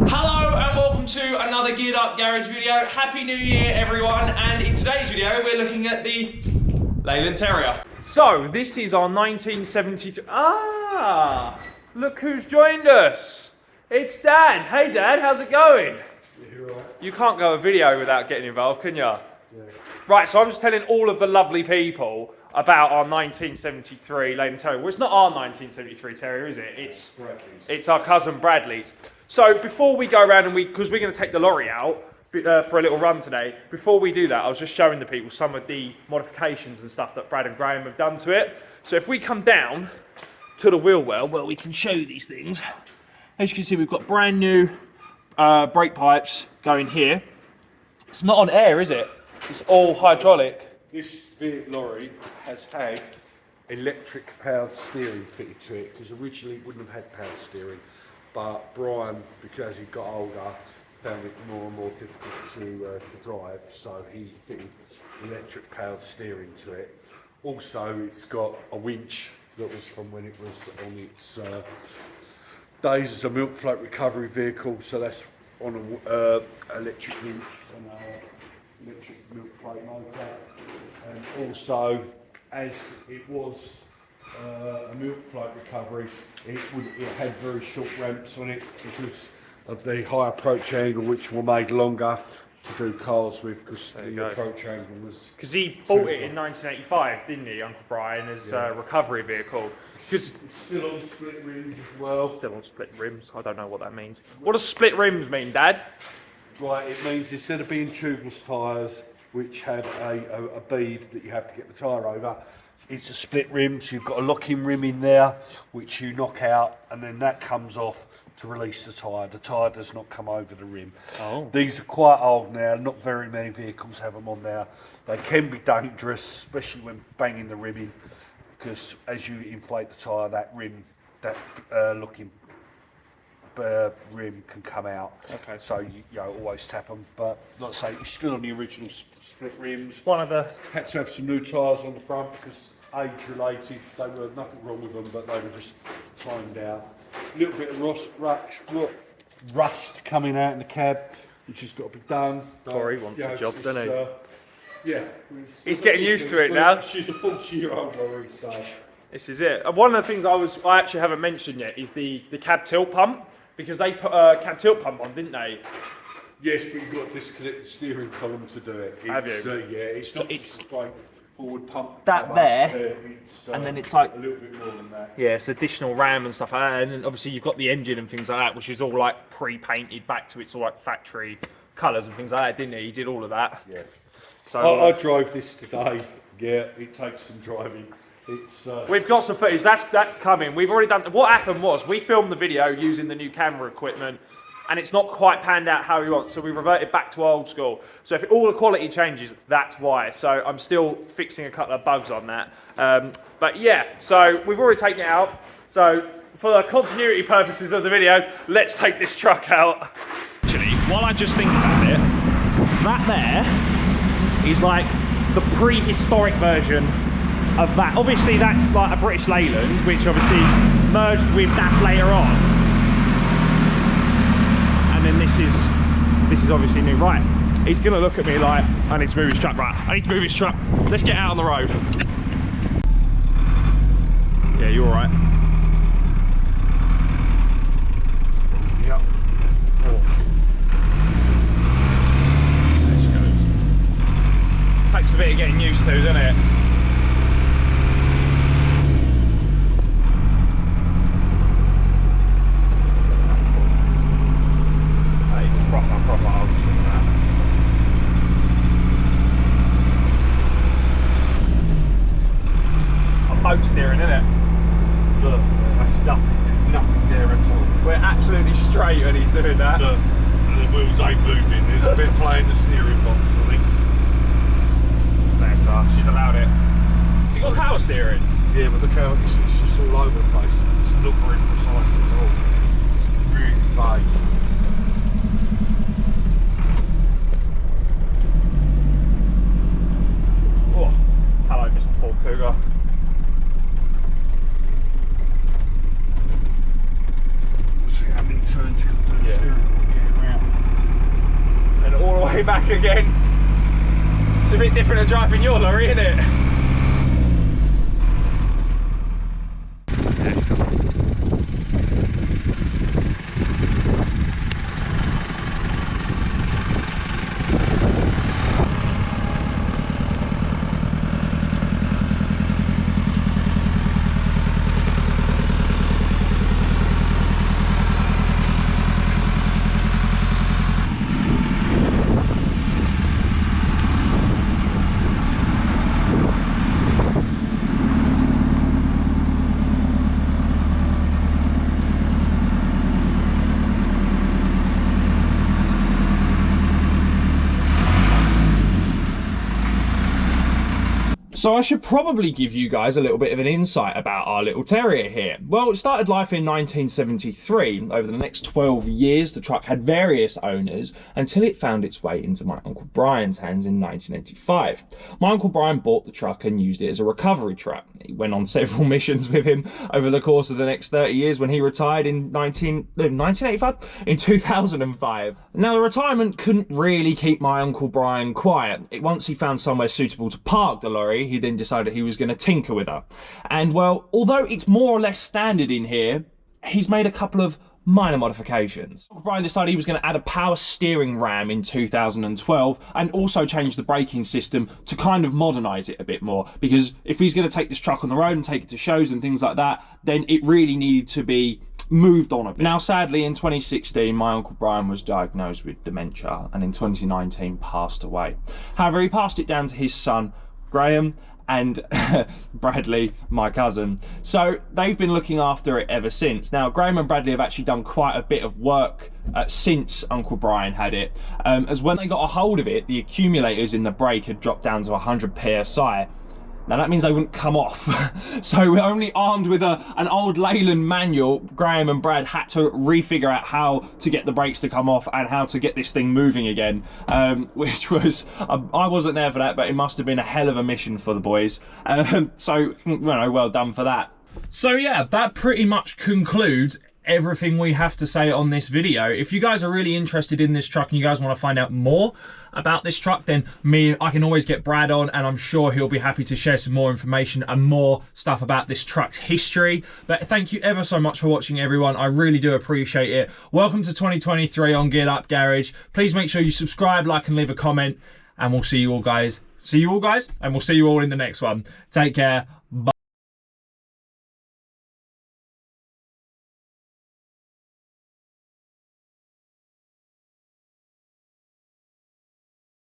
Hello and welcome to another Geared Up Garage video. Happy New Year everyone, and in today's video we're looking at the Leyland Terrier. So this is our 1972, look who's joined us. It's Dad. Hey Dad, how's it going? You're right. You can't go a video without getting involved, can you? Yeah. Right, so I'm just telling all of the lovely people about our 1973 Leyland Terrier. Well, it's not our 1973 Terrier, is it? It's our cousin Bradley's. So before we go around and because we're going to take the lorry out for a little run today, before we do that, I was just showing the people some of the modifications and stuff that Brad and Graham have done to it. So if we come down to the wheel well, we can show you these things. As you can see, we've got brand new brake pipes going here. It's not on air, is it? It's all hydraulic. This lorry has had electric powered steering fitted to it because originally it wouldn't have had powered steering, but Brian, because he got older, found it more and more difficult to drive, so he fitted electric powered steering to it. Also, it's got a winch that was from when it was on its days as a milk float recovery vehicle, so that's on an electric winch and electric milk float motor. And also, as it was a milk float recovery, it had very short ramps on it because of the high approach angle, which were made longer to do cars with, because the approach angle was... Because he bought it in 1985, didn't he, Uncle Brian, as a recovery vehicle. It's still on split rims as well. Still on split rims, I don't know what that means. What does split rims mean, Dad? Right, it means instead of being tubeless tyres, which had a bead that you have to get the tyre over, it's a split rim, so you've got a locking rim in there, which you knock out, and then that comes off to release the tyre. The tyre does not come over the rim. Oh. These are quite old now, not very many vehicles have them on there. They can be dangerous, especially when banging the rim in, because as you inflate the tyre, that rim, that locking rim can come out. Okay. So you always tap them, but like I say, it's still on the original split rims. Had to have some new tyres on the front because age related. They were nothing wrong with them, but they were just timed out. A little bit of rust coming out in the cab, which has got to be done. Corey wants the job, doesn't he? Yeah. He's getting used to it now. She's a 40-year-old lorry, so. This is it. One of the things I actually haven't mentioned yet is the cab tilt pump, because they put a cab tilt pump on, didn't they? Yes, but you've got to disconnect the steering column to do it. Have you? Yeah, it's not just a straight forward pump. That there, and then it's like a little bit more than that. Yeah, it's additional RAM and stuff, and then obviously you've got the engine and things like that, which is all like pre-painted back to its all like factory colours and things like that, didn't he? He did all of that. Yeah. So I drove this today. Yeah, it takes some driving. We've got some footage. That's coming. We've already done. What happened was we filmed the video using the new camera equipment, and it's not quite panned out how we want. So we reverted back to old school. So if all the quality changes, that's why. So I'm still fixing a couple of bugs on that. But yeah, so we've already taken it out. So for the continuity purposes of the video, let's take this truck out. Actually, while I just think about it, that there is like the prehistoric version of that. Obviously that's like a British Leyland, which obviously merged with that later on, and then this is obviously new. Right, he's gonna look at me like I need to move his truck. Right, I need to move his truck. Let's get out on the road. Yeah, you all right? Yep. There she goes. Takes a bit of getting used to, doesn't it? Boat steering, isn't it? Look, that's nothing. There's nothing there at all. We're absolutely straight when he's doing that. Look, the wheels ain't moving. There's a bit playing the steering box, I think. Bless her, she's allowed it. Has it got power steering? Yeah, but look how it's just all over the place. It's not very precise at all. It's really vague. Oh, hello, Mr. Ford Cougar. See how many turns you can do the steering wheel. lorry back again. It's a bit different to driving your lorry, isn't it? So I should probably give you guys a little bit of an insight about our little terrier here. Well, it started life in 1973. Over the next 12 years, the truck had various owners until it found its way into my Uncle Brian's hands in 1985. My Uncle Brian bought the truck and used it as a recovery truck. He went on several missions with him over the course of the next 30 years when he retired in 1985? In 2005. Now, the retirement couldn't really keep my Uncle Brian quiet. Once he found somewhere suitable to park the lorry, he then decided he was going to tinker with her. And well, although it's more or less standard in here, he's made a couple of minor modifications. Uncle Brian decided he was going to add a power steering ram in 2012 and also change the braking system to kind of modernise it a bit more, because if he's going to take this truck on the road and take it to shows and things like that, then it really needed to be moved on a bit. Now, sadly, in 2016, my Uncle Brian was diagnosed with dementia and in 2019 passed away. However, he passed it down to his son, Graham, and Bradley, my cousin. So they've been looking after it ever since. Now, Graham and Bradley have actually done quite a bit of work since Uncle Brian had it, as when they got a hold of it, the accumulators in the brake had dropped down to 100 PSI. Now that means they wouldn't come off. So we're only armed with an old Leyland manual. Graham and Brad had to refigure out how to get the brakes to come off and how to get this thing moving again, which was, I wasn't there for that, but it must have been a hell of a mission for the boys. So, you know, well done for that. So yeah, that pretty much concludes everything we have to say on this video. If you guys are really interested in this truck and you guys want to find out more about this truck, then I can always get Brad on, and I'm sure he'll be happy to share some more information and more stuff about this truck's history. But thank you ever so much for watching, everyone. I really do appreciate it. Welcome to 2023 on Geared Up Garage. Please make sure you subscribe, like, and leave a comment, and we'll see you all guys. And we'll see you all in the next one. Take care.